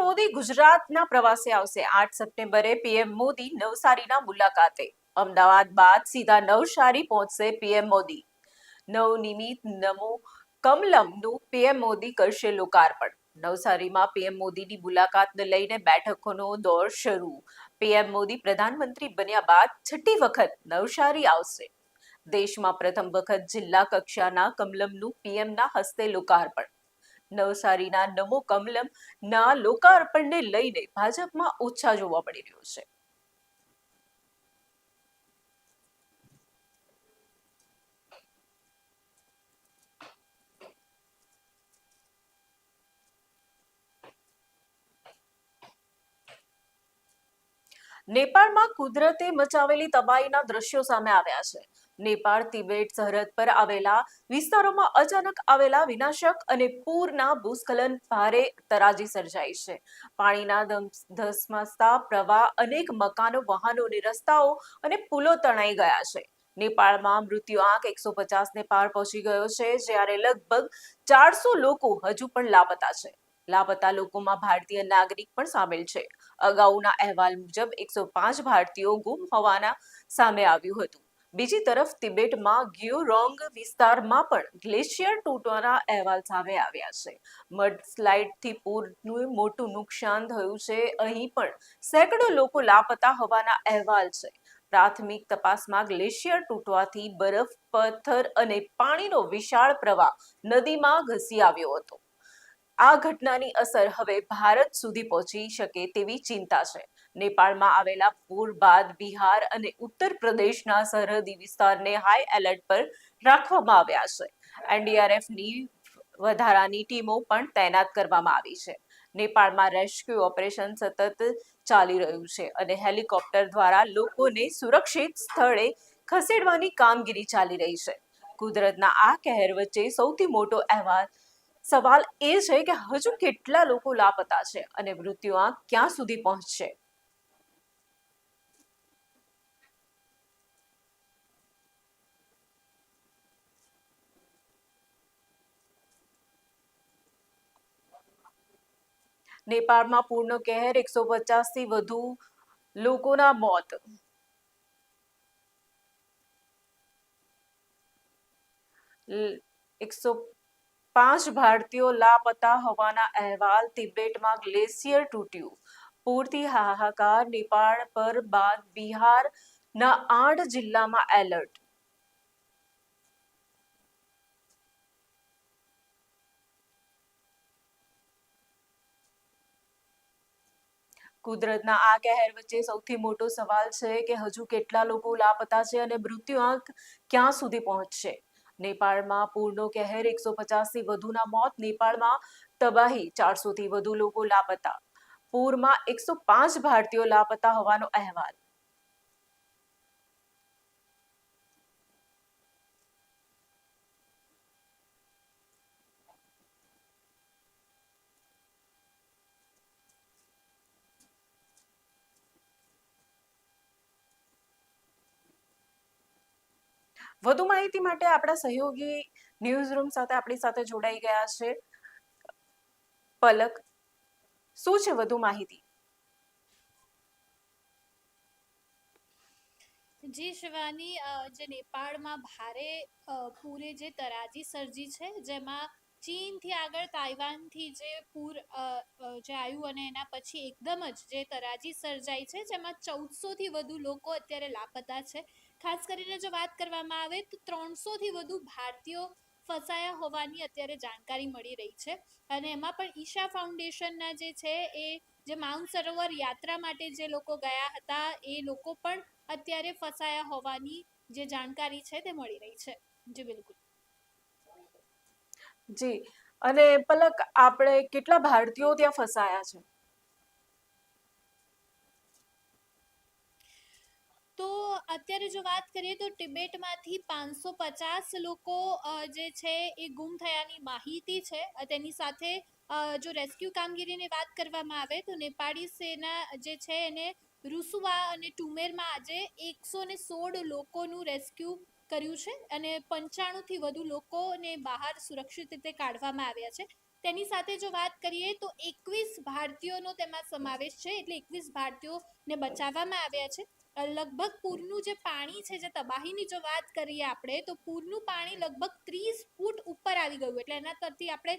મોદી ગુજરાતના પ્રવાસે આવશે। 8 સપ્ટેમ્બરે પીએમ મોદી નવસારીના મુલાકાતે। અમદાવાદ બાદ સીધા નવસારી પહોંચશે પીએમ મોદી। નવનિર્મિત નમો કમલમનું પીએમ મોદી કરશે લોકાર્પણ। નવસારીમાં પીએમ મોદીની મુલાકાતને લઈને બેઠકોનો દોર શરૂ। પીએમ મોદી પ્રધાનમંત્રી બન્યા બાદ છઠ્ઠી વખત નવસારી આવશે। દેશમાં પ્રથમ વખત જિલ્લા કક્ષાના કમલમનું પીએમના હસ્તે લોકાર્પણ। નવસારીના નમો કમલમ ના લોકાર્પણને લઈને ભાજપમાં ઉત્સાહ જોવા મળી રહ્યો છે। નેપાળમાં કુદરતે મચાવેલી તબાહીના દ્રશ્યો સામે આવ્યા છે। નેપાળ તિબેટ સરહદ પર આવેલા વિસ્તારોમાં અચાનક આવેલા વિનાશક અને પૂરના ભૂસ્ખલન ભારે તરાજી સર્જાઈ છે। પાણીના ધસમસતા પ્રવાહ અનેક મકાનો, વાહનો અને રસ્તાઓ અને પુલો તણાઈ ગયા છે। નેપાળમાં મૃત્યુઆંક 150ને પાર પહોંચી ગયો છે, જ્યારે લગભગ 400 લોકો હજુ પણ લાપતા છે। લાપતા લોકોમાં ભારતીય નાગરિક પણ સામેલ છે। અગાઉના અહેવાલ મુજબ 105 ભારતીયો ગુમ હોવાના સામે આવ્યું હતું। બીજી તરફ તિબેટમાં ગ્યુરોંગ વિસ્તારમાં પણ ગ્લેશિયર તૂટવાના અહેવાલ સામે આવ્યા છે। મડસ્લાઇડથી પૂરનું મોટું નુકસાન થયું છે। અહીં પણ સેંકડો લોકો લાપતા હોવાના અહેવાલ છે। પ્રાથમિક તપાસમાં ગ્લેશિયર તૂટવાથી બરફ, પથ્થર અને પાણીનો વિશાળ પ્રવાહ નદીમાં ઘસી આવ્યો હતો। આ ઘટનાની અસર હવે ભારત સુધી પહોંચી શકે તેવી ચિંતા છે। નેપાળમાં આવેલા પૂર બાદ બિહાર અને ઉત્તર પ્રદેશના સરહદી વિસ્તારને હાઈ એલર્ટ પર રાખવામાં આવ્યા છે। એનડીઆરએફની વધારાની ટીમો પણ તૈનાત કરવામાં આવી છે। નેપાળમાં રેસ્ક્યુ ઓપરેશન સતત ચાલી રહ્યું છે અને હેલિકોપ્ટર દ્વારા લોકોને સુરક્ષિત સ્થળે ખસેડવાની કામગીરી ચાલી રહી છે। કુદરતના આ કહેર વચ્ચે સૌથી મોટો સવાલ એ છે કે હજુ કેટલા લોકો લાપતા છે અને મૃત્યુઆંક ક્યાં સુધી પહોંચશે। નેપાળમાં પૂરનો કહેર, 150થી વધુ લોકોના મોત। 105 ભારતીયો લાપતા હોવાના અહેવાલ। તિબેટમાં ગ્લેશિયર તૂટ્યું, પૂરથી હાહાકાર। નેપાળ પર બાદ બિહારના 8 જિલ્લામાં એલર્ટ। કુદરતના આ કહેર વચ્ચે સૌથી મોટો સવાલ છે કે હજુ કેટલા લોકો લાપતા છે અને મૃત્યુઆંક ક્યાં સુધી પહોંચશે। નેપાળમાં પૂરનો કહેર, 150થી વધુના મોત। નેપાળમાં તબાહી, 400થી વધુ લોકો લાપતા। પૂરમાં 105 ભારતીયો લાપતા હોવાનો અહેવાલ। વધુ માહિતી માટે આપણા સહયોગી ન્યૂઝ રૂમ સાથે આપણી સાથે જોડાઈ ગયા છે પલક। શું છે વધુ માહિતી? જી શિવાની, જે નેપાળમાં ભારે પૂરે જે તરાજી સર્જી છે, જેમાં ચીનથી આગળ તાઇવાનથી જે પૂર જે આવ્યું અને એના પછી એકદમ જ જે તરાજી સર્જાઈ છે, જેમાં 1400થી વધુ લોકો અત્યારે લાપતા છે। ખાસ કરીને જો વાત કરવામાં આવે તો 300થી વધુ ભારતીયો ફસાયા હોવાની અત્યારે જાણકારી મળી રહી છે। અને એમાં પણ ઈશા ફાઉન્ડેશનના જે છે એ જે માઉન્ટ સરોવર યાત્રા માટે જે લોકો ગયા હતા એ લોકો પણ અત્યારે ફસાયા હોવાની જે જાણકારી છે તે મળી રહી છે। જી બિલકુલ। જી, અને પલક, આપણે કેટલા ભારતીયો ત્યાં ફસાયા છે? તો અત્યારે જો વાત કરીએ તો તિબેટમાંથી 550 લોકો જે છે એ ગુમ થયાની માહિતી છે। તેની સાથે જો રેસ્ક્યુ કામગીરીની વાત કરવામાં આવે તો નેપાળી સેના જે છે એને રૂસુવા અને ટુમેરમાં આજે 116 લોકોનું રેસ્ક્યુ કર્યું છે અને 95થી વધુ લોકોને બહાર સુરક્ષિત રીતે કાઢવામાં આવ્યા છે। તેની સાથે જો વાત કરીએ તો 21 ભારતીયોનો તેમાં સમાવેશ છે, એટલે 21 ભારતીયોને બચાવવામાં આવ્યા છે. લગભગ પૂરનું જે પાણી છે, જે તબાહીની જો વાત કરીએ આપણે, તો પૂરનું પાણી લગભગ 30 ફૂટ ઉપર આવી ગયું, એટલે એના પરથી આપણે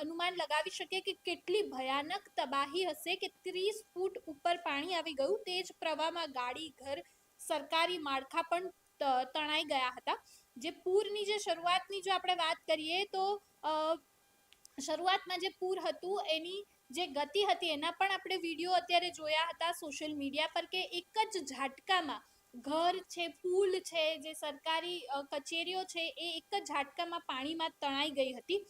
અનુમાન લગાવી શકીએ કે કેટલી ભયાનક તબાહી હશે કે 30 ફૂટ ઉપર પાણી આવી ગયું. તે જ પ્રવાહમાં ગાડી, ઘર, સરકારી માળખા પણ તણાઈ ગયા હતા. જે પૂરની જે શરૂઆતની જો આપણે વાત કરીએ તો શરૂઆતમાં જે પૂર હતું એની જે ગતિ હતી એના પણ આપણે વિડીયો અત્યારે જોયા હતા સોશિયલ મીડિયા પર, કે એક જ ઝાટકામાં ઘર છે, પુલ છે, જે સરકારી કચેરીઓ છે, એ એક જ ઝાટકામાં પાણીમાં તણાઈ ગઈ હતી.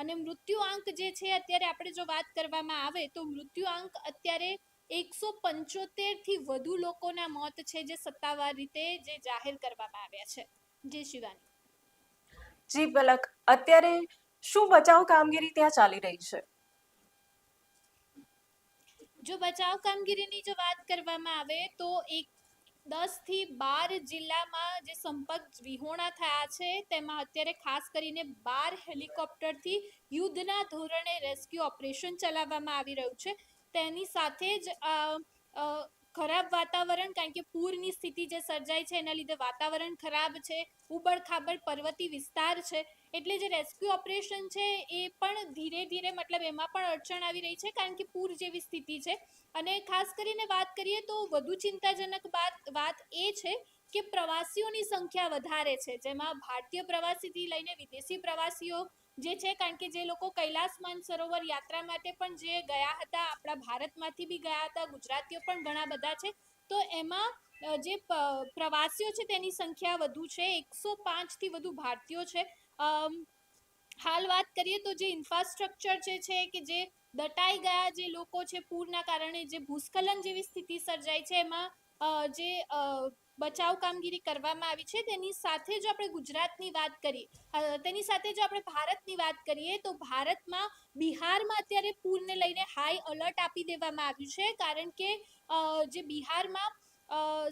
અને મૃત્યુઆંક જે છે અત્યારે આપણે જો વાત કરવામાં આવે તો મૃત્યુઆંક અત્યારે 175 થી વધુ લોકોના મોત છે, જે સત્તાવાર રીતે જે જાહેર કરવામાં આવ્યા છે. જી શિવાની. જી પલક, અત્યારે શું બચાવ કામગીરી ત્યાં ચાલી રહી છે? જો બચાવ કામગીરીની જો વાત કરવામાં આવે તો 10 થી 12 જિલ્લામાં જે સંપર્ક વિહોણા થયા છે તેમાં અત્યારે ખાસ કરીને 12 હેલિકોપ્ટરથી યુદ્ધના ધોરણે રેસ્ક્યુ ઓપરેશન ચલાવવામાં આવી રહ્યું છે. તેની સાથે જ ખરાબ વાતાવરણ, કારણ કે પૂરની સ્થિતિ જે સર્જાઈ છે એના લીધે વાતાવરણ ખરાબ છે, ઉબડ-ખાબડ પર્વતીય વિસ્તાર છે, એટલે જે રેસ્ક્યુ ઓપરેશન છે એ પણ ધીરે ધીરે, મતલબ એમાં પણ અડચણ આવી રહી છે, કારણ કે પૂર જેવી સ્થિતિ છે. અને ખાસ કરીને વાત કરીએ તો વધુ ચિંતાજનક વાત એ છે કે પ્રવાસીઓની સંખ્યા વધારે છે, જેમાં ભારતીય પ્રવાસીથી લઈને વિદેશી પ્રવાસીઓ જે છે, કારણ કે જે લોકો કૈલાસ માનસરોવર યાત્રા માટે પણ જે ગયા હતા, આપણા ભારતમાંથી બી ગયા હતા, ગુજરાતીઓ પણ ઘણા બધા છે, તો એમાં જે પ્રવાસીઓ છે તેની સંખ્યા વધુ છે, 105 થી વધુ ભારતીયો છે. હાલ વાત કરીએ તો જે ઇન્ફ્રાસ્ટ્રક્ચર છે કે જે દટાઈ ગયા જે લોકો છે પૂરના કારણે, જે ભૂસ્ખલન જેવી સ્થિતિ સર્જાઈ છે, એમાં જે બચાવ કામગીરી કરવામાં આવી છે. તેની સાથે જો આપણે ગુજરાતની વાત કરીએ, તેની સાથે જો આપણે ભારતની વાત કરીએ તો ભારતમાં બિહારમાં અત્યારે પૂરને લઈને હાઈ એલર્ટ આપી દેવામાં આવ્યું છે, કારણ કે જે બિહારમાં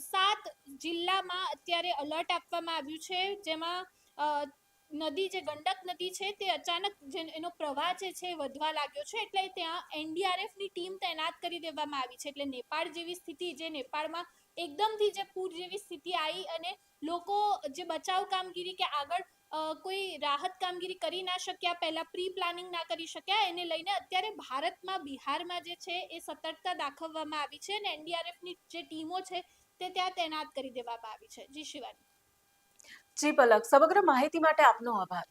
7 જિલ્લામાં અત્યારે એલર્ટ આપવામાં આવ્યું છે, જેમાં નદી, જે ગંડક નદી છે, તે અચાનક એનો પ્રવાહ જે છે વધવા લાગ્યો છે, એટલે ત્યાં એનડીઆરએફની ટીમ તૈનાત કરી દેવામાં આવી છે. એટલે નેપાળ જેવી સ્થિતિ, જે નેપાળમાં એકદમથી જે પૂર જેવી સ્થિતિ આવી અને લોકો જે બચાવ કામગીરી કે આગળ કોઈ રાહત કામગીરી કરી ના શક્યા, પહેલા પ્રી પ્લાનિંગ ના કરી શક્યા, એને લઈને અત્યારે ભારતમાં બિહારમાં જે છે એ સતર્કતા દાખવવામાં આવી છે અને એનડીઆરએફની જે ટીમો છે તે ત્યાં તૈનાત કરી દેવામાં આવી છે. જી શિવાની. જી પલક, સમગ્ર માહિતી માટે આપનો આભાર.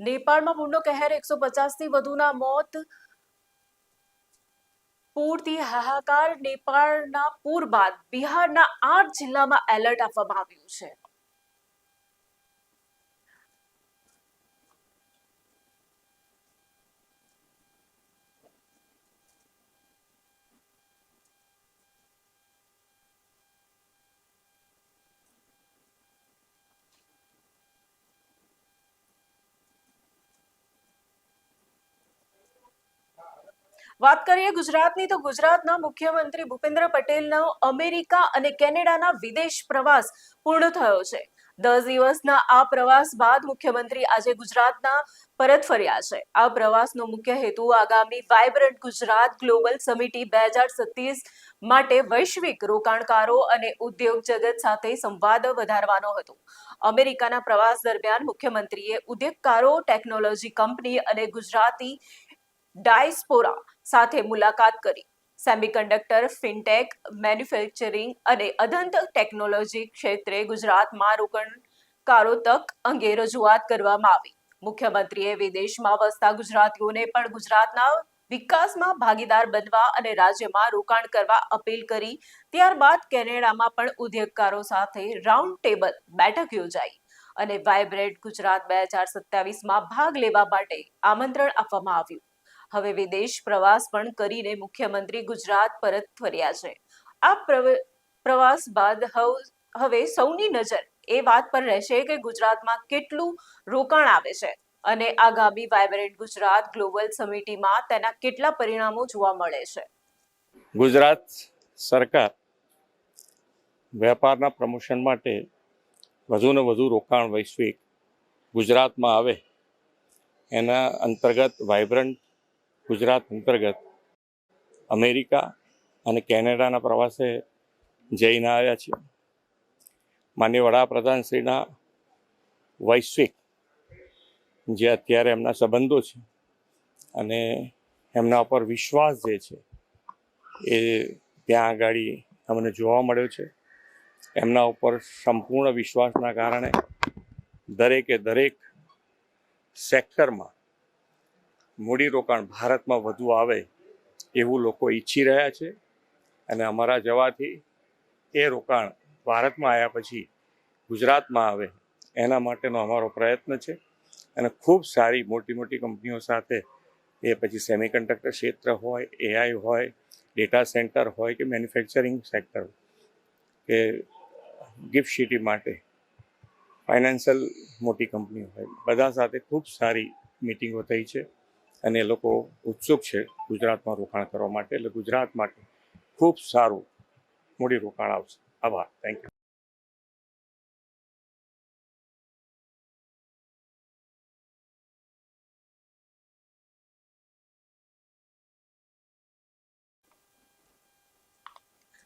નેપાળમાં પૂરનો કહેર, 150 થી વધુના મોત, પૂરથી હાહાકાર. નેપાળના પૂર બાદ બિહારના 8 જિલ્લામાં એલર્ટ આપવામાં આવ્યું છે. વાત કરીએ ગુજરાતની, તો ગુજરાતના મુખ્યમંત્રી ભૂપેન્દ્ર પટેલનો અમેરિકા અને કેનેડાના વિદેશ પ્રવાસ પૂર્ણ થયો છે. 10 દિવસના આ પ્રવાસ બાદ મુખ્યમંત્રી આજે ગુજરાતના પરત ફર્યા છે. આ પ્રવાસનો મુખ્ય હેતુ આગામી વાઇબ્રન્ટ ગુજરાત ગ્લોબલ સમિટ 2027 માટે વૈશ્વિક રોકાણકારો અને ઉદ્યોગ જગત સાથે સંવાદ વધારવાનો હતો. અમેરિકાના પ્રવાસ દરમિયાન મુખ્યમંત્રીએ ઉદ્યોગકારો, ટેકનોલોજી કંપની અને ગુજરાતી ડાયસ્પોરા સાથે મુલાકાત કરી. સેમિકન્ડક્ટર, ફિનટેક, મેન્યુફેક્ચરિંગ અને અદંત ટેકનોલોજી ક્ષેત્રે ગુજરાતમાં રોકાણકારો તક અંગે રજૂઆત કરવામાં આવી. મુખ્યમંત્રીએ વિદેશમાં વસતા ગુજરાતીઓને પણ ગુજરાતના વિકાસમાં ભાગીદાર બનવા અને રાજ્યમાં રોકાણ કરવા અપીલ કરી. ત્યારબાદ કેનેડામાં પણ ઉદ્યોગકારો સાથે રાઉન્ડ ટેબલ બેઠક યોજાઈ અને વાઇબ્રન્ટ ગુજરાત 2027માં ભાગ લેવા માટે આમંત્રણ આપવામાં આવ્યું. હવે વિદેશ પ્રવાસ પણ કરીને મુખ્યમંત્રી ગુજરાત પરત ફર્યા છે. આ પ્રવાસ બાદ હવે સૌની નજર એ વાત પર રહેશે કે ગુજરાતમાં કેટલું રોકાણ આવે છે અને આગામી વાઇબ્રન્ટ ગુજરાત ગ્લોબલ સમિટમાં તેના કેટલા પરિણામો જોવા મળે છે. ગુજરાત સરકાર વેપારના પ્રમોશન માટે વધુને વધુ રોકાણ વૈશ્વિક ગુજરાતમાં આવે એના અંતર્ગત વાઇબ્રન્ટ ગુજરાત અંતર્ગત અમેરિકા અને કેનેડાના પ્રવાસે જઈને આવ્યા છીએ. માનનીય વડાપ્રધાનશ્રીના વૈશ્વિક જે અત્યારે એમના સંબંધો છે અને એમના પર વિશ્વાસ જે છે એ ત્યાં આગળ અમને જોવા મળ્યો છે. એમના ઉપર સંપૂર્ણ વિશ્વાસના કારણે દરેક સેક્ટરમાં મૂડીરોકાણ ભારતમાં વધુ આવે એવું લોકો ઈચ્છી રહ્યા છે અને અમારા જવાથી એ રોકાણ ભારતમાં આવ્યા પછી ગુજરાતમાં આવે એના માટેનો અમારો પ્રયત્ન છે. અને ખૂબ સારી મોટી કંપનીઓ સાથે એ પછી સેમિકન્ડક્ટર ક્ષેત્ર હોય, એઆઈ હોય, ડેટા સેન્ટર હોય કે મેન્યુફેક્ચરિંગ સેક્ટર કે ગિફ્ટ સિટી માટે ફાઇનાન્શિયલ મોટી કંપનીઓ હોય, બધા સાથે ખૂબ સારી મિટિંગો થઈ છે અને એ લોકો ઉત્સુક છે ગુજરાતમાં રોકાણ કરવા માટે. એટલે ગુજરાત માટે ખૂબ સારું મૂડી રોકાણ આવશે. આભાર. Thank you.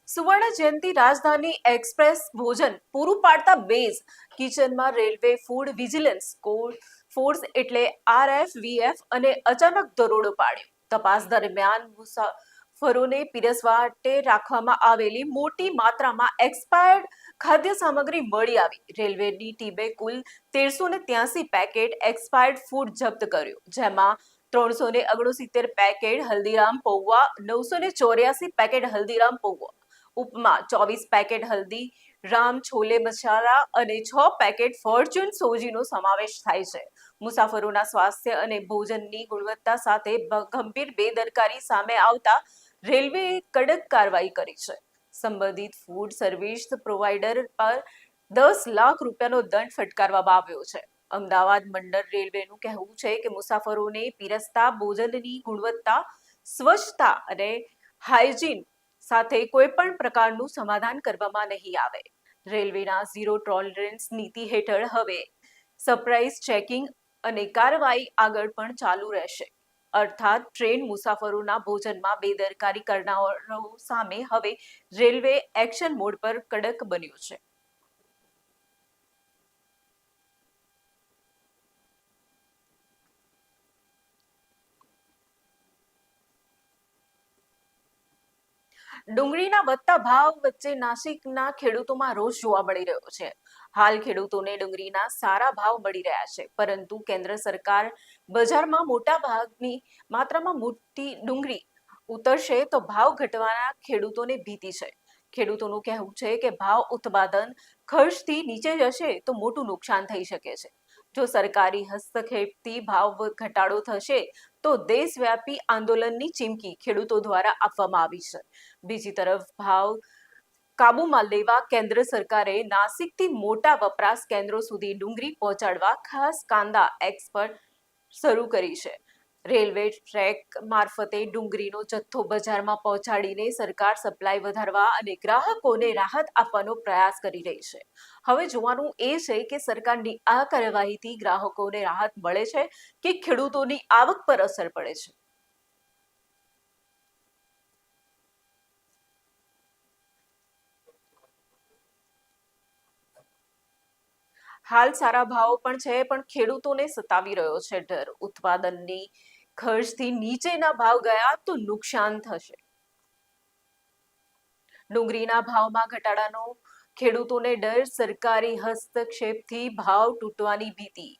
સુવર્ણ જયંતિ રાજધાની એક્સપ્રેસ ભોજન પૂરું પાડતા બેઝ કિચનમાં રેલવે ફૂડ વિજિલન્સ ફોર્સ એટલે RFVF અને અચાનક દરોડો પાડ્યો. તપાસ દરમિયાન મુસાફરોને પીરસવા માટે રાખવામાં આવેલી મોટી માત્રામાં એક્સપાયર્ડ ખાદ્ય સામગ્રી મળી આવી. રેલવેની ટીમે કુલ 1383 પેકેટ એક્સપાયર્ડ ફૂડ જપ્ત કર્યું, જેમાં 369 પેકેટ હલ્દીરામ પૌવા, 984 પેકેટ હલ્દીરામ પૌવા ઉપમા, 24 પેકેટ હલ્દીરામ છોલે મસાલા અને 6 પેકેટ ફોર્ચ્યુન સોજીનો સમાવેશ થાય છે. મુસાફરોના સ્વાસ્થ્ય અને ભોજનની ગુણવત્તા સાથે ગંભીર બેદરકારી સામે આવતા રેલવેએ કડક કાર્યવાહી કરી છે. સંબંધિત ફૂડ સર્વિસ પ્રોવાઈડર પર 10 લાખ રૂપિયાનો દંડ ફટકારવામાં આવ્યો છે. અમદાવાદ મંડળ રેલવેનું કહેવું છે કે મુસાફરોને પીરસતા ભોજનની ગુણવત્તા, સ્વચ્છતા અને હાઇજીન સાથે કોઈ પણ પ્રકારનું સમાધાન કરવામાં નહીં આવે. રેલવેના ઝીરો ટોલરન્સ નીતિ હેઠળ હવે સરપ્રાઇઝ ચેકિંગ અને કાર્યવાહી આગળ પણ ચાલુ રહેશે. અર્થાત ટ્રેન મુસાફરોના ભોજનમાં બેદરકારી કરનારાઓ સામે હવે રેલવે એક્શન મોડ પર કડક બન્યું છે. ડુંગળીના વધતા ભાવ વચ્ચે નાસિકના ખેડૂતોમાં રોષ જોવા મળી રહ્યો છે. હાલ ખેડૂતોને ડુંગળીના સારા ભાવ મળી રહ્યા છે, પરંતુ કેન્દ્ર સરકાર બજારમાં મોટા ભાગની માત્રામાં મોટી ડુંગળી ઉતરશે તો ભાવ ઘટવાના ખેડૂતોને ભીતિ છે. ખેડૂતોનું કહેવું છે કે ભાવ ઉત્પાદન ખર્ચથી નીચે જશે તો મોટું નુકસાન થઈ શકે છે. જો સરકારી હસ્તક્ષેપથી ભાવ ઘટાડો થશે તો દેશવ્યાપી આંદોલનની ચીમકી ખેડૂતો દ્વારા આપવામાં આવી છે. બીજી તરફ ભાવ કાબૂમાં લેવા કેન્દ્ર સરકારે નાસિકથી મોટા વપરાશ કેન્દ્રો સુધી ડુંગળી પહોંચાડવા ખાસ કાંદા એક્સપર્ટ શરૂ કરી છે. રેલવે ટ્રેક મારફતે ડુંગળીનો જથ્થો બજારમાં પહોંચાડીને સરકાર સપ્લાય વધારવા અને ગ્રાહકોને રાહત આપવાનો પ્રયાસ કરી રહી છે. હવે જોવાનું એ છે કે સરકારની આ કાર્યવાહીથી ગ્રાહકોને રાહત મળે છે કે ખેડૂતોની આવક પર અસર પડે છે. હાલ સારા ભાવ પણ છે, પણ ખેડૂતોને સતાવી રહ્યો છે ડર. ઉત્પાદનની ખર્ચથી નીચેના ભાવ ગયા તો નુકસાન થશે. ડુંગળીના ભાવમાં ઘટાડાનો ખેડૂતોને ડર, સરકારી હસ્તક્ષેપથી ભાવ તૂટવાની ભીતિ.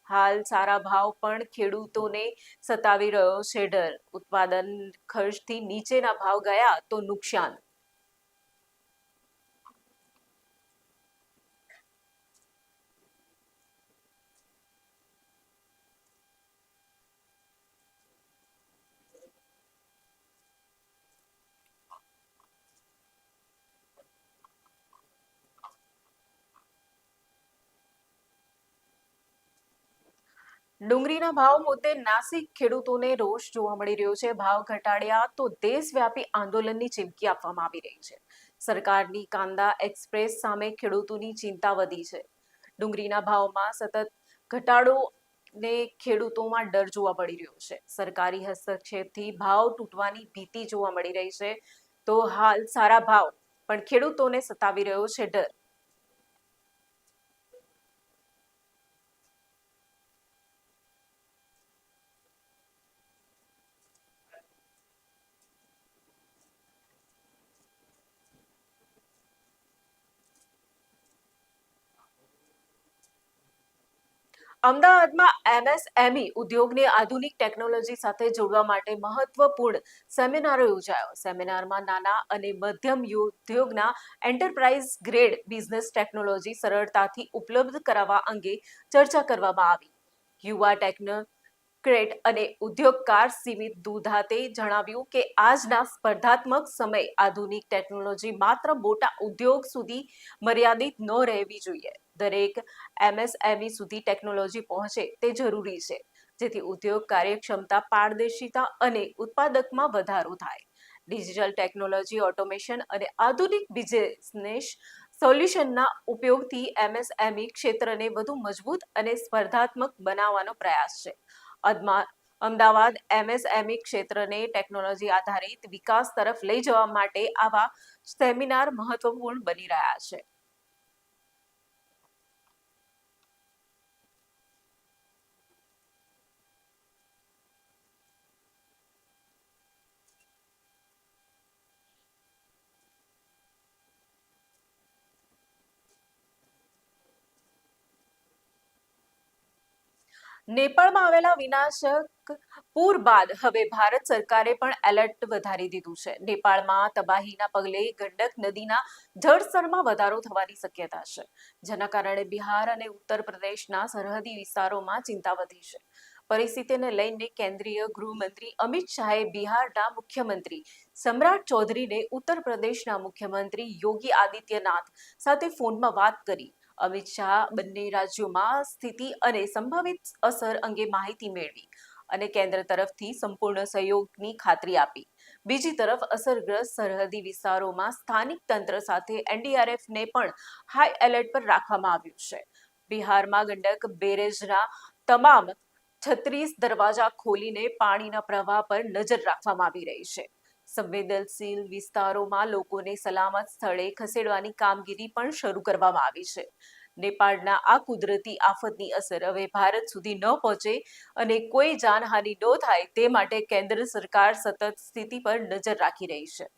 હાલ સારા ભાવ પણ ખેડૂતોને સતાવી રહ્યો છે ડર. ઉત્પાદન ખર્ચથી નીચેના ભાવ ગયા તો નુકસાન. ડુંગળીના ભાવ મુદ્દે નાસિક ખેડૂતોને રોષ જોવા મળી રહ્યો છે. ભાવ ઘટાડ્યા તો દેશવ્યાપી આંદોલનની ચીમકી આપવામાં આવી રહી છે. સરકારની કાંદા એક્સપ્રેસ સામે ખેડૂતોની ચિંતા વધી છે. ડુંગળીના ભાવમાં સતત ઘટાડોને ખેડૂતોમાં ડર જોવા મળી રહ્યો છે. સરકારી હસ્તક્ષેપથી ભાવ તૂટવાની ભીતિ જોવા મળી રહી છે. તો હાલ સારા ભાવ પણ ખેડૂતોને સતાવી રહ્યો છે ડર. અમદાવાદમાં એમએસએમઈ ઉદ્યોગને આધુનિક ટેકનોલોજી સાથે જોડવા માટે મહત્વપૂર્ણ સેમિનાર યોજાયો. સેમિનારમાં નાના અને મધ્યમ ઉદ્યોગના એન્ટરપ્રાઇઝ ગ્રેડ બિઝનેસ ટેકનોલોજી સરળતાથી ઉપલબ્ધ કરાવવા અંગે ચર્ચા કરવામાં આવી. યુવા ટેકનોક્રેટ અને ઉદ્યોગકાર સીમિત દુધાતે જણાવ્યું કે આજના સ્પર્ધાત્મક સમય આધુનિક ટેકનોલોજી માત્ર મોટા ઉદ્યોગ સુધી મર્યાદિત ન રહેવી જોઈએ. દરેક એમએસએમઈ સુધી ટેકનોલોજી પહોંચે તે જરૂરી છે, જેથી ઉદ્યોગ કાર્યક્ષમતા, પારદર્શિતા અને ઉત્પાદકમાં વધારો થાય. ડિજિટલ ટેકનોલોજી, ઓટોમેશન અને આધુનિક બિઝનેસ સોલ્યુશનના ઉપયોગથી એમએસએમઈ ક્ષેત્રને વધુ મજબૂત અને સ્પર્ધાત્મક બનાવવાનો પ્રયાસ છે. અમદાવાદ એમએસએમઈ ક્ષેત્રને ટેકનોલોજી આધારિત વિકાસ તરફ લઈ જવા માટે આવા સેમિનાર મહત્વપૂર્ણ બની રહ્યા છે. નેપાળમાં આવેલા વિનાશક પૂર બાદ હવે ભારત સરકારે પણ એલર્ટ વધારી દીધું છે. નેપાળમાં તબાહીના પગલે ગંડક નદીના જળસ્તરમાં વધારો થવાની શક્યતા છે, જેના કારણે બિહાર અને ઉત્તર પ્રદેશના સરહદી વિસ્તારોમાં ચિંતા વધી છે. પરિસ્થિતિને લઈને કેન્દ્રીય ગૃહમંત્રી અમિત શાહે બિહારના મુખ્યમંત્રી સમ્રાટ ચૌધરીને ઉત્તર પ્રદેશના મુખ્યમંત્રી યોગી આદિત્યનાથ સાથે ફોનમાં વાત કરી. અમિત શાહ બંને રાજ્યોમાં સ્થિતિ અને સંભવિત અસર અંગે માહિતી મેળવી અને કેન્દ્ર તરફથી સંપૂર્ણ સહયોગની ખાતરી આપી. બીજી તરફ અસરગ્રસ્ત સરહદી વિસ્તારોમાં સ્થાનિક તંત્ર સાથે એનડીઆરએફને પણ હાઈ એલર્ટ પર રાખવામાં આવ્યું છે. બિહારમાં ગંડક બેરેજના તમામ 36 દરવાજા ખોલીને પાણીના પ્રવાહ પર નજર રાખવામાં આવી રહી છે. સંવેદનશીલ વિસ્તારોમાં લોકોને સલામત સ્થળે ખસેડવાની કામગીરી પણ શરૂ કરવામાં આવી છે. નેપાળના આ કુદરતી આફતની અસર હવે ભારત સુધી ન પહોંચે અને કોઈ જાનહાનિ ન થાય તે માટે કેન્દ્ર સરકાર સતત સ્થિતિ પર નજર રાખી રહી છે.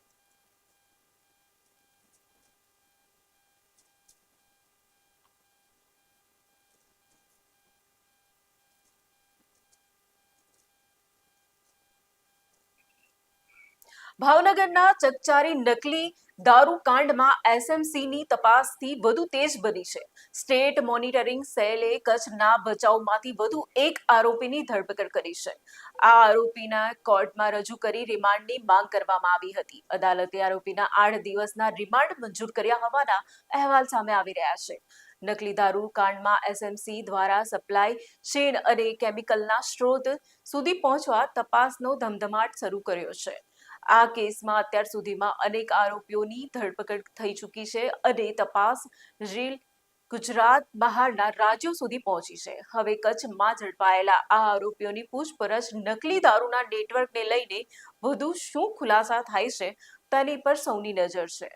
ભાવનગરના ચકચારી નકલી દારૂ કાંડમાં એસએમસીની તપાસથી વધુ તેજ બની છે. સ્ટેટ મોનિટરિંગ સેલે કચ્છના ભચાઉમાંથી વધુ એક આરોપીની ધરપકડ કરી છે. આ આરોપીના કોર્ટમાં રજૂ કરી રિમાન્ડની માંગ કરવામાં આવી હતી. અદાલતે આરોપીના 8 દિવસના રિમાન્ડ મંજૂર કર્યા હોવાના અહેવાલ સામે આવી રહ્યા છે. નકલી દારૂ કાંડમાં એસએમસી દ્વારા સપ્લાય ચેઇન અને કેમિકલના સ્ત્રોત સુધી પહોંચવા તપાસનો ધમધમાટ શરૂ કર્યો છે. આ કેસમાં અત્યાર સુધીમાં અનેક આરોપીઓની ધરપકડ થઈ ચૂકી છે અને તપાસ રીલ ગુજરાત બહારના રાજ્યો સુધી પહોંચી છે. હવે કચ્છમાં ઝડપાયેલા આ આરોપીઓની પૂછપરછ નકલી દારૂના નેટવર્કને લઈને વધુ શું ખુલાસા થાય છે તેની પર સૌની નજર છે.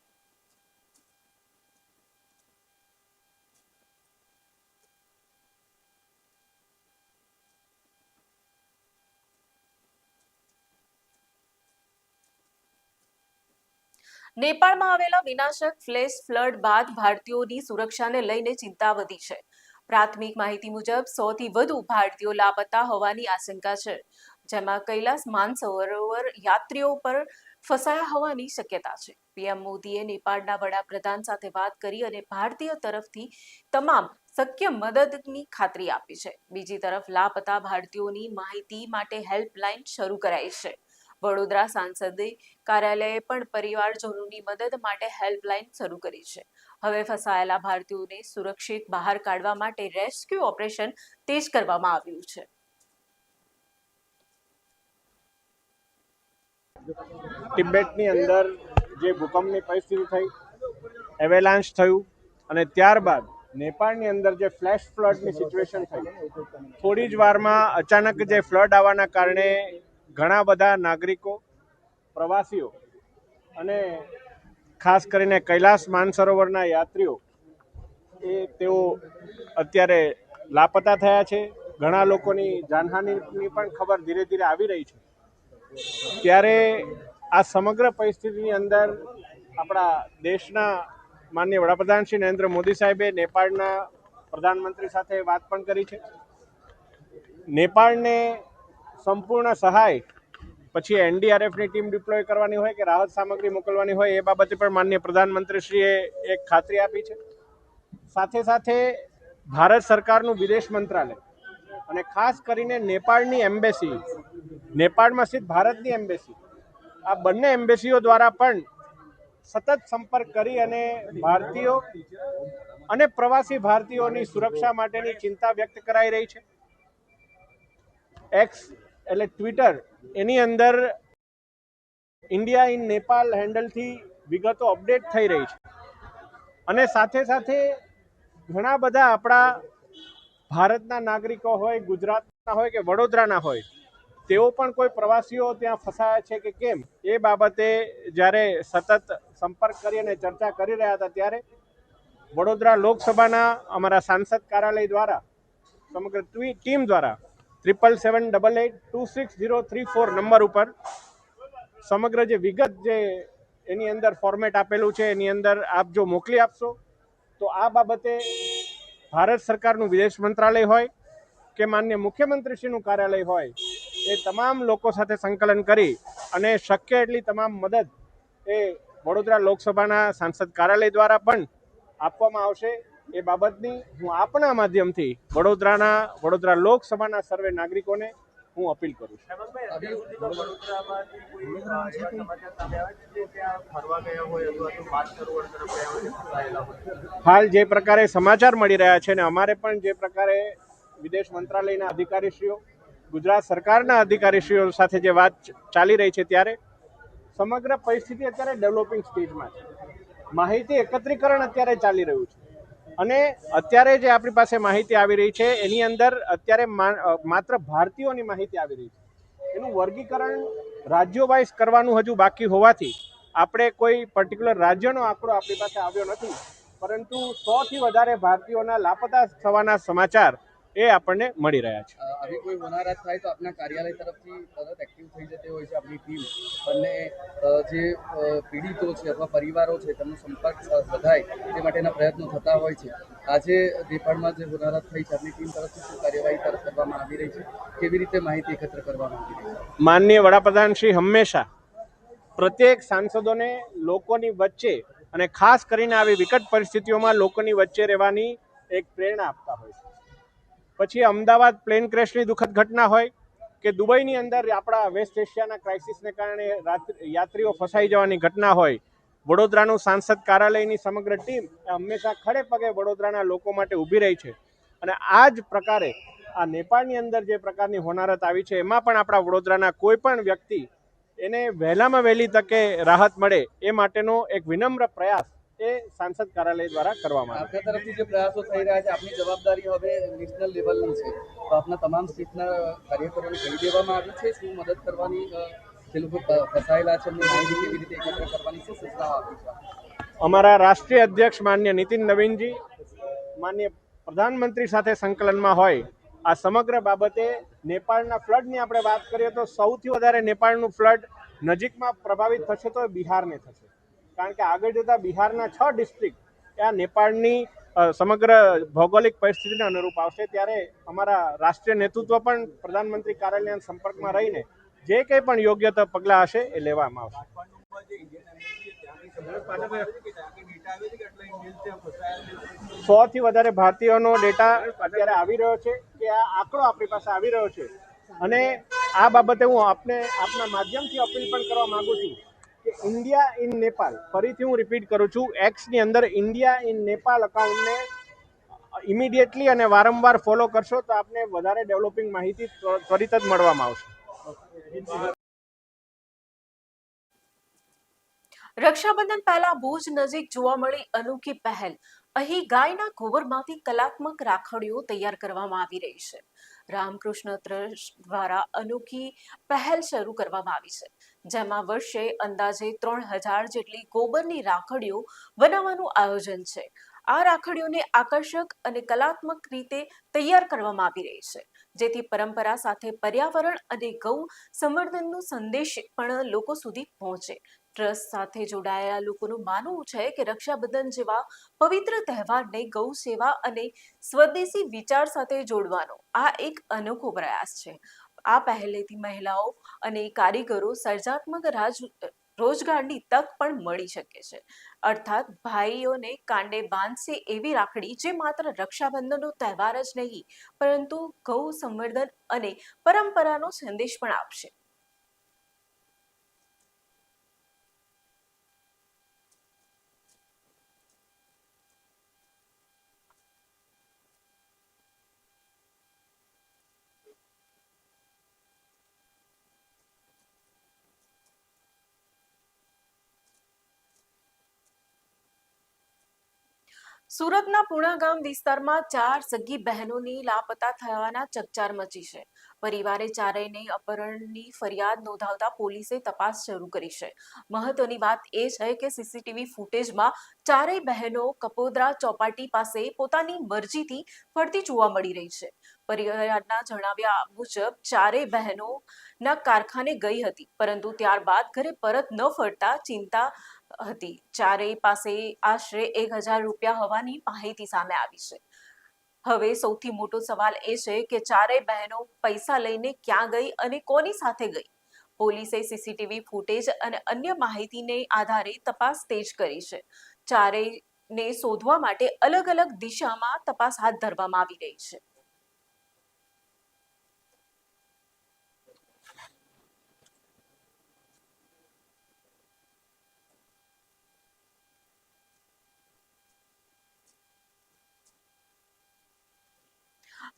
નેપાળમાં આવેલા વિનાશક ફ્લેશ ફ્લડ બાદ ભારતીયોની સુરક્ષાને લઈને ચિંતા વધી છે. પ્રાથમિક માહિતી મુજબ 100 થી વધુ ભારતીયો લાપતા હોવાની આશંકા છે, જેમાં કૈલાસ માનસરોવર યાત્રીઓ પર ફસાયા હોવાની શક્યતા છે. પીએમ મોદીએ નેપાળના વડાપ્રધાન સાથે વાત કરી અને ભારતીય તરફથી તમામ શક્ય મદદની ખાતરી આપી છે. બીજી તરફ લાપતા ભારતીયોની માહિતી માટે હેલ્પલાઇન શરૂ કરાઈ છે. વડોદરા સાંસદે કાર્યાલયે પણ પરિવારજનોની મદદ માટે હેલ્પલાઇન શરૂ કરી છે. હવે ફસાયેલા ભારતીયોને સુરક્ષિત બહાર કાઢવા માટે રેસ્ક્યુ ઓપરેશન તેજ કરવામાં આવ્યું છે. તિબેટની અંદર જે ભૂકંપની પરિસ્થિતિ થઈ, એવેલાન્ચ થયું અને ત્યારબાદ નેપાળની અંદર જે ફ્લેશ ફ્લડની સિચ્યુએશન થઈ, થોડી જ વારમાં અચાનક જે ફ્લડ આવવાના કારણે ઘણા બધા નાગરિકો, પ્રવાસીઓ અને ખાસ કરીને કૈલાસ માનસરોવરના યાત્રીઓ તેઓ અત્યારે લાપતા થયા છે. ઘણા લોકોની જાનહાનિની પણ ખબર ધીરે ધીરે આવી રહી છે. ત્યારે આ સમગ્ર પરિસ્થિતિની અંદર આપણા દેશના માનનીય વડાપ્રધાન શ્રી નરેન્દ્ર મોદી સાહેબે નેપાળના પ્રધાનમંત્રી સાથે વાત પણ કરી છે. નેપાળને સંપૂર્ણ સહાય, પછી એનડીઆરએફની ટીમ ડિપ્લોય કરવાની હોય કે રાહત સામગ્રી મોકલવાની હોય, એ બાબતે પણ માનનીય પ્રધાનમંત્રીશ્રીએ એક ખાતરી આપી છે. સાથે સાથે ભારત સરકારનું વિદેશ મંત્રાલય અને ખાસ કરીને નેપાળની એમ્બેસી, નેપાળમાં સ્થિત ભારતની એમ્બેસી, આ બંને એમ્બેસીઓ દ્વારા પણ સતત સંપર્ક કરી અને ભારતીયો અને પ્રવાસી ભારતીયોની સુરક્ષા માટેની ચિંતા વ્યક્ત કરાઈ રહી છે. એક્સ એટલે ટ્વિટર, એની અંદર ઇન્ડિયા ઇન નેપાળ હેન્ડલથી વિગતો અપડેટ થઈ રહી છે. અને સાથે સાથે ઘણા બધા આપણા ભારતના નાગરિકો હોય, ગુજરાતના હોય કે વડોદરાના હોય, તેઓ પણ કોઈ પ્રવાસીઓ ત્યાં ફસાયા છે કે કેમ, એ બાબતે જ્યારે સતત સંપર્ક કરી અને ચર્ચા કરી રહ્યા હતા, ત્યારે વડોદરા લોકસભાના અમારા સાંસદ કાર્યાલય દ્વારા સમગ્ર ટીમ દ્વારા 7778826034 નંબર ઉપર સમગ્ર જે વિગત જે એની અંદર ફોર્મેટ આપેલું છે, એની અંદર આપ જો મોકલી આપશો તો આ બાબતે ભારત સરકારનું વિદેશ મંત્રાલય હોય કે માનનીય મુખ્યમંત્રીશ્રીનું કાર્યાલય હોય, એ તમામ લોકો સાથે સંકલન કરી અને શક્ય એટલી તમામ મદદ એ વડોદરા લોકસભાના સાંસદ કાર્યાલય દ્વારા પણ આપવામાં આવશે. એ બાબતની હું આપના માધ્યમથી વડોદરા લોકસભાના સર્વે નાગરિકોને હું અપીલ કરું છું. હાલ જે પ્રકારે સમાચાર મળી રહ્યા છે, ને અમારે પણ જે પ્રકારે વિદેશ મંત્રાલયના અધિકારીશ્રીઓ, ગુજરાત સરકારના અધિકારીશ્રીઓ સાથે જે વાત ચાલી રહી છે, ત્યારે સમગ્ર પરિસ્થિતિ અત્યારે ડેવલપિંગ સ્ટેજમાં છે. માહિતી એકત્રીકરણ અત્યારે ચાલી રહ્યું છે અને અત્યારે જે આપણી પાસે માહિતી આવી રહી છે, એની અંદર અત્યારે માત્ર ભારતીયોની માહિતી આવી રહી છે. એનું વર્ગીકરણ રાજ્યો વાઇઝ કરવાનું હજુ બાકી હોવાથી આપણે કોઈ પર્ટિક્યુલર રાજ્યનો આંકડો આપણી પાસે આવ્યો નથી, પરંતુ 100થી વધારે ભારતીયોના લાપતા થવાના સમાચાર એ આપણને મળી રહ્યા છે. આવી કોઈ હોનારત થાય તો આપના કાર્યાલય તરફથી તરત એક્ટિવ થઈ જતી હોય છે આપણી ટીમ, અને જે પીડિતો છે અથવા પરિવારો છે તેમનો સંપર્ક વધાય તે માટેના પ્રયત્નો થતા હોય છે. આજે નેપાળમાં જે હોનારત થઈ છે, આપની ટીમ તરફથી શું કાર્યવાહી કરવામાં આવી રહી છે, કેવી રીતે માહિતી એકત્ર કરવામાં આવી રહી છે? માનનીય વડાપ્રધાન શ્રી હંમેશા પ્રત્યેક સાંસદોને લોકોની વચ્ચે અને ખાસ કરીને આવી વિકટ પરિસ્થિતિઓમાં લોકોની વચ્ચે રહેવાની એક પ્રેરણા આપતા હોય છે. પછી અમદાવાદ પ્લેન ક્રેશની દુઃખદ ઘટના હોય કે દુબઈની અંદર આપણા વેસ્ટ એશિયાના ક્રાઇસિસને કારણે યાત્રીઓ ફસાઈ જવાની ઘટના હોય, વડોદરાનું સાંસદ કાર્યાલયની સમગ્ર ટીમ હંમેશા ખડે પગે વડોદરાના લોકો માટે ઊભી રહી છે. અને આ જ પ્રકારે આ નેપાળની અંદર જે પ્રકારની હોનારત આવી છે, એમાં પણ આપણા વડોદરાના કોઈ પણ વ્યક્તિ એને વહેલામાં વહેલી તકે રાહત મળે એ માટેનો એક વિનમ્ર પ્રયાસ એ સાંસદ કાર્યાલય દ્વારા કરવામાં આવે છે. આપના તરફથી જે પ્રયાસો થઈ રહ્યા છે, આપની જવાબદારી હવે નેશનલ લેવલની છે, તો આપના તમામ સ્ટેટના કાર્યકરોને કહી દેવામાં આવ્યું છે શું મદદ કરવાની, જે લોકો ફસાયેલા છે એમની માહિતી કેવી રીતે એકત્ર કરવાની, શું સૂચનાઓ આપી છે? અમારા રાષ્ટ્રીય અધ્યક્ષ માનનીય નીતિન નવીનજી માનનીય પ્રધાનમંત્રી સાથે સંકલનમાં હોય. આ સમગ્ર બાબતે નેપાળના ફ્લડની આપણે વાત કરીએ તો સૌથી વધારે નેપાળનું ફ્લડ નજીકમાં પ્રભાવિત થશે તો બિહારને થશે, કારણ કે આગળ જતા બિહારના 6 ડિસ્ટ્રિક્ટ આ નેપાળની સમગ્ર ભૌગોલિક પરિસ્થિતિને અનુરૂપ આવશે. ત્યારે અમારા રાષ્ટ્રીય નેતૃત્વ પણ પ્રધાનમંત્રી કાર્યાલયના સંપર્કમાં રહીને જે કંઈ પણ યોગ્ય પગલાં હશે એ લેવામાં આવશે. 100થી વધારે ભારતીયોનો ડેટા અત્યારે આવી રહ્યો છે, કે આ આંકડો આપણી પાસે આવી રહ્યો છે. અને આ બાબતે હું આપના માધ્યમથી અપીલ પણ કરવા માંગુ છું કે ઇન્ડિયા ઇન નેપાળ, ફરીથી હું રિપીટ કરું છું, એક્સની અંદર ઇન્ડિયા ઇન નેપાળ અકાઉન્ટને ઇમિડિયેટલી અને વારંવાર ફોલો કરશો તો આપને વધારે ડેવલપિંગ માહિતી ત્વરિત જ મળવામાં આવશે. રક્ષાબંધન પહેલા ભુજ નજીક જોવા મળી અનોખી પહેલ. અહીં ગાયના ગોબરમાંથી કલાત્મક રાખડીઓ તૈયાર કરવામાં આવી રહી છે. રામકૃષ્ણ ટ્રસ્ટ દ્વારા અનોખી પહેલ શરૂ કરવામાં આવી છે, જેમાં વર્ષે અંદાજે 3000 જેટલી ગોબરની રાખડીઓ બનાવવાનું આયોજન છે. આ રાખડીઓને આકર્ષક અને કલાત્મક રીતે તૈયાર કરવામાં આવી રહી છે, જેથી પરંપરા સાથે પર્યાવરણ અને ગૌ સંવર્ધનનો સંદેશ પણ લોકો સુધી પહોંચે. ટ્રસ્ટ સાથે જોડાયેલા લોકોનું માનવું છે કે રક્ષાબંધન જેવા પવિત્ર તહેવારને ગૌ સેવા અને સ્વદેશી વિચાર સાથે જોડવાનો આ એક અનોખો પ્રયાસ છે. આ પહેલેથી મહિલાઓ અને કારીગરો સર્જનાત્મક રોજગારની તક પણ મળી શકે છે. અર્થાત ભાઈઓને કાંડે બાંધશે એવી રાખડી જે માત્ર રક્ષાબંધનનો તહેવાર જ નહીં, પરંતુ ગૌ સંવર્ધન અને પરંપરાનો સંદેશ પણ આપશે. સુરતના પુણા ગામ વિસ્તારમાં 4 સગી બહેનોની લાપતા થયાના ચકચાર મચી છે. પરિવારે ચારેયને અપહરણની ફરિયાદ નોંધાવતા પોલીસે તપાસ શરૂ કરી છે. મહત્વની વાત એ છે કે સીસીટીવી ફૂટેજમાં ચારેય બહેનો કપોદરા ચોપાટી પાસે પોતાની મરજીથી ફરતી જોવા મળી રહી છે. પરિવારના જણાવ્યા મુજબ ચારેય બહેનોના કારખાને ગઈ હતી, પરંતુ ત્યારબાદ ઘરે પરત ન ફરતા ચિંતા હતી. ચારેય પાસે આશરે 1000 રૂપિયા હોવાની માહિતી સામે આવી છે. હવે સૌથી મોટો સવાલ એ છે કે ચારેય બહેનો પૈસા લઈને ક્યાં ગઈ અને કોની સાથે ગઈ. પોલીસે સીસીટીવી ફૂટેજ અને અન્ય માહિતીને આધારે તપાસ તેજ કરી છે. ચારેયને શોધવા માટે અલગ અલગ દિશામાં તપાસ હાથ ધરવામાં આવી રહી છે.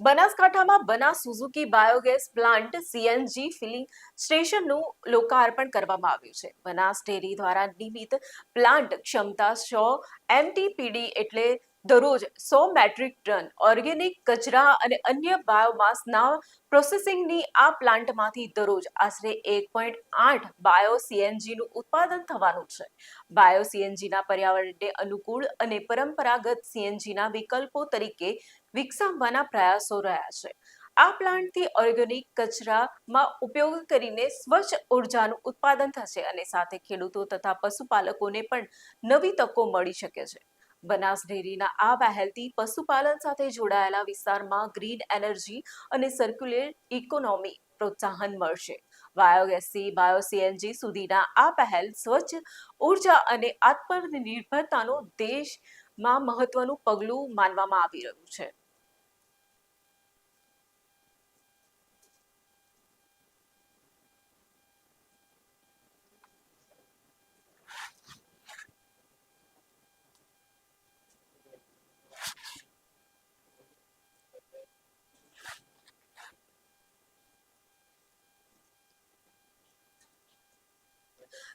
બનાસકાંઠામાં Banas Suzuki biogas plant CNG filling સ્ટેશનનું લોકાર્પણ કરવામાં આવ્યું છે. બનાસ ડેરી દ્વારા નિર્મિત પ્લાન્ટ ક્ષમતા 100 MTPD એટલે દરરોજ 100 મેટ્રિક ટન ઓર્ગેનિક કચરા અને અન્ય બાયોમાસના પ્રોસેસિંગની આ પ્લાન્ટમાંથી દરરોજ આશરે 1.8 બાયો સીએનજીનું ઉત્પાદન થવાનું છે. બાયો સીએનજીના પર્યાવરણને અનુકૂળ અને પરંપરાગત સીએનજીના વિકલ્પો તરીકે વિકસાવવાના પ્રયાસો રહ્યા છે. આ પ્લાન્ટથી ઓર્ગેનિક કચરામાં ઉપયોગ કરીને સ્વચ્છ ઉર્જાનું ઉત્પાદન થશે અને સાથે ખેડૂતો તથા પશુપાલકોને પણ નવી તકો મળી શકે છે. બનાસ ડેરીના આ પહેલથી પશુપાલન સાથે જોડાયેલા વિસ્તારમાં ગ્રીન એનર્જી અને સર્ક્યુલર ઇકોનોમી પ્રોત્સાહન મળશે. બાયોગેસથી બાયો સીએનજી સુધીના આ પહેલ સ્વચ્છ ઉર્જા અને આત્મનિર્ભરતાનો દેશમાં મહત્વનું પગલું માનવામાં આવી રહ્યું છે.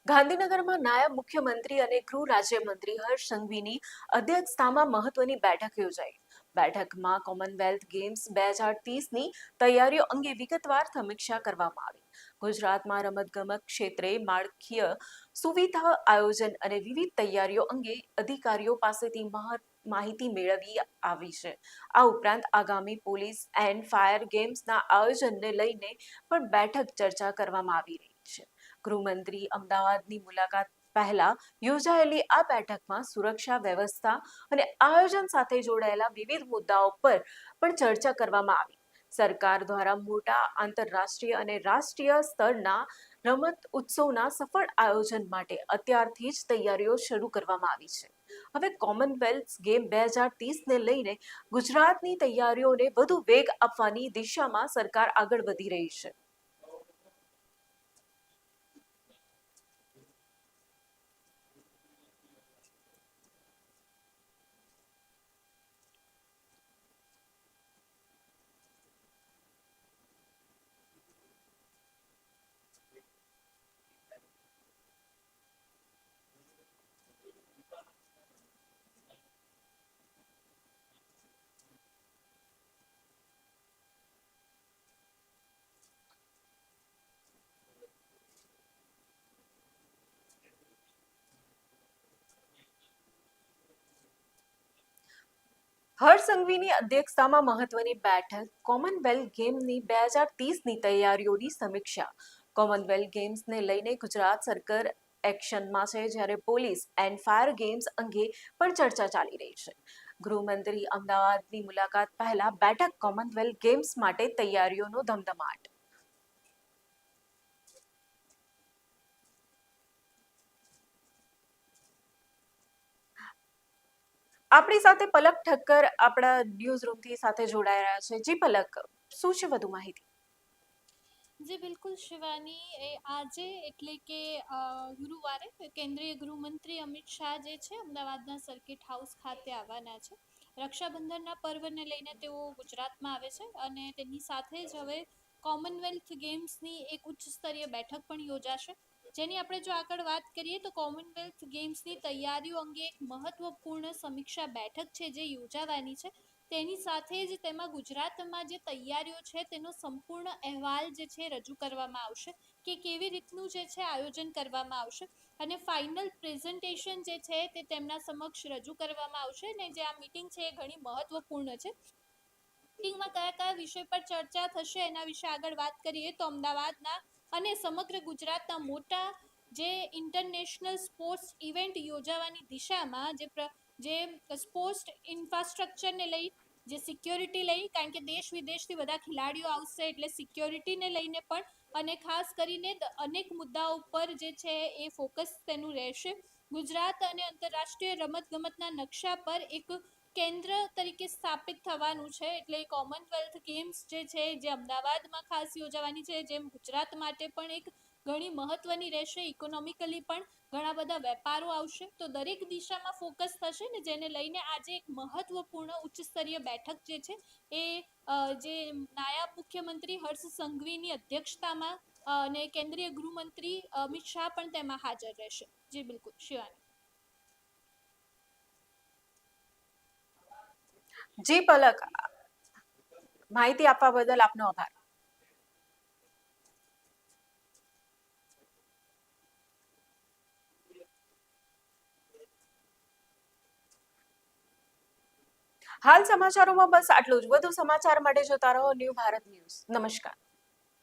ગાંધીનગરમાં નાયબ મુખ્યમંત્રી અને ગૃહ રાજ્યમંત્રી હર્ષ સંઘવીની અધ્યક્ષતામાં મહત્વની બેઠક યોજાઈ. બેઠકમાં કોમનવેલ્થ ગેમ્સ 2030ની તૈયારીઓ અંગે વિગતવાર સમીક્ષા કરવામાં આવી. ગુજરાતમાં રમતગમત ક્ષેત્રે માળખાકીય સુવિધા આયોજન અને વિવિધ તૈયારીઓ અંગે અધિકારીઓ પાસેથી માહિતી મેળવી આવી છે. આ ઉપરાંત આગામી પોલીસ એન્ડ ફાયર ગેમ્સના આયોજનને લઈને પણ બેઠક ચર્ચા કરવામાં આવી રહી છે. ગૃહમંત્રી અમદાવાદની મુલાકાત પહેલા યોજાયેલી આ બેઠકમાં સુરક્ષા વ્યવસ્થા અને આયોજન સાથે જોડાયેલા વિવિધ મુદ્દાઓ પર પણ ચર્ચા કરવામાં આવી. સરકાર દ્વારા મોટા આંતરરાષ્ટ્રીય અને રાષ્ટ્રીય સ્તરના રમત ઉત્સવના સફળ આયોજન માટે અત્યારથી જ તૈયારીઓ શરૂ કરવામાં આવી છે. હવે કોમનવેલ્થ ગેમ 2030ને લઈને ગુજરાતની તૈયારીઓને વધુ વેગ આપવાની દિશામાં સરકાર આગળ વધી રહી છે. હર્ષ સંઘવીની અધ્યક્ષતામાં મહત્વની બેઠક કોમનવેલ્થ ગેમની 2030ની તૈયારીઓની સમીક્ષા. કોમનવેલ્થ ગેમ્સને લઈને ગુજરાત સરકાર એક્શનમાં છે, જ્યારે પોલીસ એન્ડ ફાયર ગેમ્સ અંગે પણ ચર્ચા ચાલી રહી છે. ગૃહમંત્રી અમદાવાદની મુલાકાત પહેલા બેઠક કોમનવેલ્થ ગેમ્સ માટે તૈયારીઓનો ધમધમાટ. આપણી સાથે પલક ઠક્કર આપણા ન્યૂઝ રૂમથી સાથે જોડાઈ રહ્યા છે. જી પલક, શું છે વધુ માહિતી? જી બિલકુલ શિવાની, આજે એટલે કે ગુરુવારે કેન્દ્રીય ગૃહમંત્રી અમિત શાહ જે છે અમદાવાદના સર્કિટ હાઉસ ખાતે આવવાના છે. રક્ષાબંધનના પર્વને લઈને તેઓ ગુજરાતમાં આવે છે અને તેની સાથે જ હવે કોમનવેલ્થ ગેમ્સની એક ઉચ્ચ સ્તરીય બેઠક પણ યોજાશે, જેની આપણે જો આગળ વાત કરીએ તો કોમનવેલ્થ ગેમ્સની તૈયારીઓ અંગે એક મહત્વપૂર્ણ સમીક્ષા બેઠક છે જે યોજાવાની છે. તેની સાથે જ તેમાં ગુજરાતમાં જે તૈયારીઓ છે તેનો સંપૂર્ણ અહેવાલ જે છે રજૂ કરવામાં આવશે કે કેવી રીતનું જે છે આયોજન કરવામાં આવશે અને ફાઇનલ પ્રેઝન્ટેશન જે છે તે તેમના સમક્ષ રજૂ કરવામાં આવશે. ને જે આ મીટિંગ છે એ ઘણી મહત્વપૂર્ણ છે. મીટિંગમાં કયા કયા વિષય પર ચર્ચા થશે એના વિશે આગળ વાત કરીએ તો અમદાવાદના અને સમગ્ર ગુજરાતના મોટા જે ઇન્ટરનેશનલ સ્પોર્ટ્સ ઇવેન્ટ યોજાવાની દિશામાં જે સ્પોર્ટ્સ ઇન્ફ્રાસ્ટ્રક્ચરને લઈ, જે સિક્યોરિટી લઈ, કારણ કે દેશ વિદેશથી બધા ખેલાડીઓ આવશે એટલે સિક્યોરિટીને લઈને પણ, અને ખાસ કરીને અનેક મુદ્દાઓ પર જે છે એ ફોકસ તેનું રહેશે. ગુજરાત અને આંતરરાષ્ટ્રીય રમતગમતના નકશા પર એક કેન્દ્ર તરીકે સ્થાપિત થવાનું છે. એટલે કોમનવેલ્થ ગેમ્સ જે છે જે અમદાવાદમાં ખાસ યોજાવાની છે, જેમ ગુજરાત માટે પણ એક ઘણી મહત્વની રહેશે. ઇકોનોમિકલી પણ ઘણા બધા વેપારો આવશે, તો દરેક દિશામાં ફોકસ થશે ને, જેને લઈને આજે એક મહત્વપૂર્ણ ઉચ્ચ સ્તરીય બેઠક જે છે એ જે નાયબ મુખ્યમંત્રી હર્ષ સંઘવીની અધ્યક્ષતામાં અને કેન્દ્રીય ગૃહમંત્રી અમિત શાહ પણ તેમાં હાજર રહેશે. જી બિલકુલ શિવાની. જી પલક, માહિતી આપવા બદલ આપનો આભાર. હાલ સમાચારોમાં બસ આટલું જ. વધુ સમાચાર માટે જોતા રહો ન્યૂ ભારત ન્યૂઝ. નમસ્કાર.